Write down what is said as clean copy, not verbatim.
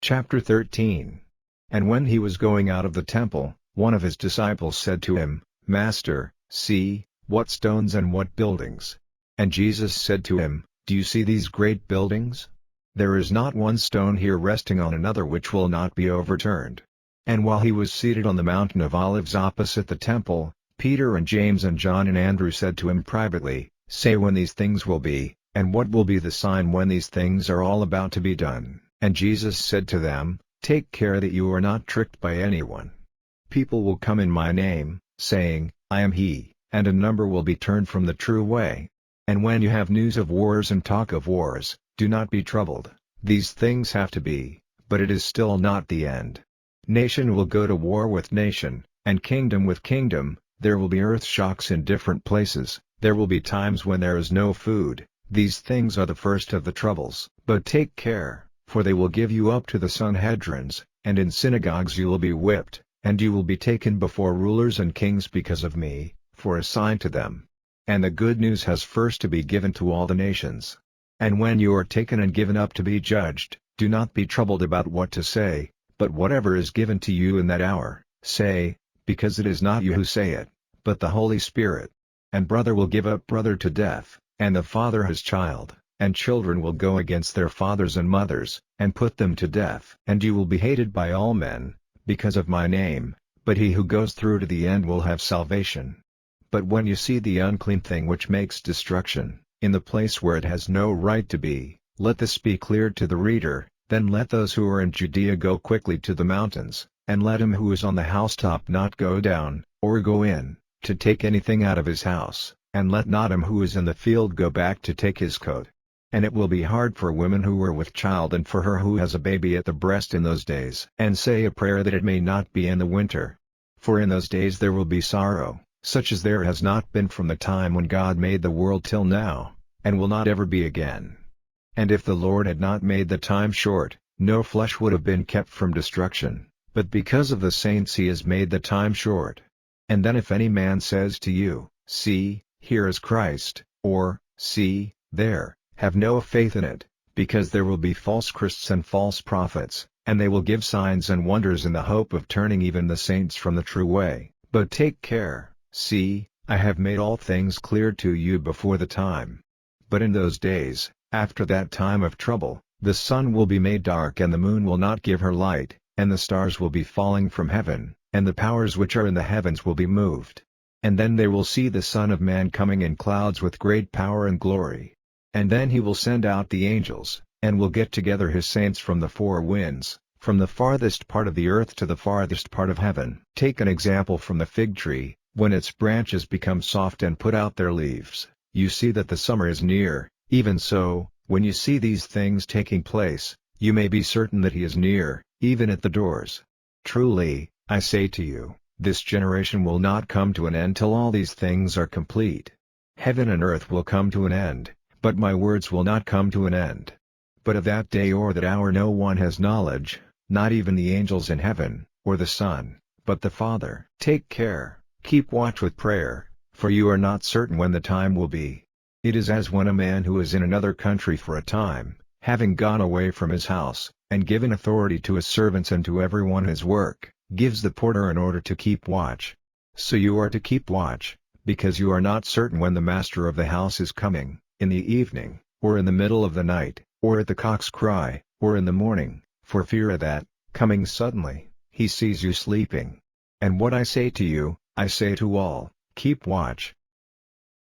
Chapter 13. And when he was going out of the temple, one of his disciples said to him, Master, see, what stones and what buildings. And Jesus said to him, Do you see these great buildings? There is not one stone here resting on another which will not be overturned. And while he was seated on the mountain of Olives opposite the temple, Peter and James and John and Andrew said to him privately, Say when these things will be, and what will be the sign when these things are all about to be done. And Jesus said to them, Take care that you are not tricked by anyone. People will come in my name, saying, I am he, and a number will be turned from the true way. And when you have news of wars and talk of wars, do not be troubled. These things have to be, but it is still not the end. Nation will go to war with nation, and kingdom with kingdom. There will be earth shocks in different places. There will be times when there is no food. These things are the first of the troubles. But take care, for they will give you up to the Sanhedrins, and in synagogues you will be whipped, and you will be taken before rulers and kings because of me, for a sign to them. And the good news has first to be given to all the nations. And when you are taken and given up to be judged, do not be troubled about what to say, but whatever is given to you in that hour, say, because it is not you who say it, but the Holy Spirit. And brother will give up brother to death, and the father his child, and children will go against their fathers and mothers, and put them to death. And you will be hated by all men, because of my name, but he who goes through to the end will have salvation. But when you see the unclean thing which makes destruction, in the place where it has no right to be, let this be clear to the reader, then let those who are in Judea go quickly to the mountains, and let him who is on the housetop not go down, or go in, to take anything out of his house, and let not him who is in the field go back to take his coat. And it will be hard for women who are with child and for her who has a baby at the breast in those days. And say a prayer that it may not be in the winter. For in those days there will be sorrow, such as there has not been from the time when God made the world till now, and will not ever be again. And if the Lord had not made the time short, no flesh would have been kept from destruction, but because of the saints he has made the time short. And then if any man says to you, See, here is Christ, or, See, there, have no faith in it, because there will be false Christs and false prophets, and they will give signs and wonders in the hope of turning even the saints from the true way. But take care, see, I have made all things clear to you before the time. But in those days, after that time of trouble, the sun will be made dark and the moon will not give her light, and the stars will be falling from heaven, and the powers which are in the heavens will be moved. And then they will see the Son of Man coming in clouds with great power and glory. And then he will send out the angels, and will get together his saints from the four winds, from the farthest part of the earth to the farthest part of heaven. Take an example from the fig tree. When its branches become soft and put out their leaves, you see that the summer is near. Even so, when you see these things taking place, you may be certain that he is near, even at the doors. Truly, I say to you, this generation will not come to an end till all these things are complete. Heaven and earth will come to an end, but my words will not come to an end. But of that day or that hour no one has knowledge, not even the angels in heaven, or the Son, but the Father. Take care, keep watch with prayer, for you are not certain when the time will be. It is as when a man who is in another country for a time, having gone away from his house, and given authority to his servants and to everyone his work, gives the porter an order to keep watch. So you are to keep watch, because you are not certain when the master of the house is coming, in the evening, or in the middle of the night, or at the cock's cry, or in the morning, for fear that, coming suddenly, he sees you sleeping. And what I say to you, I say to all, keep watch.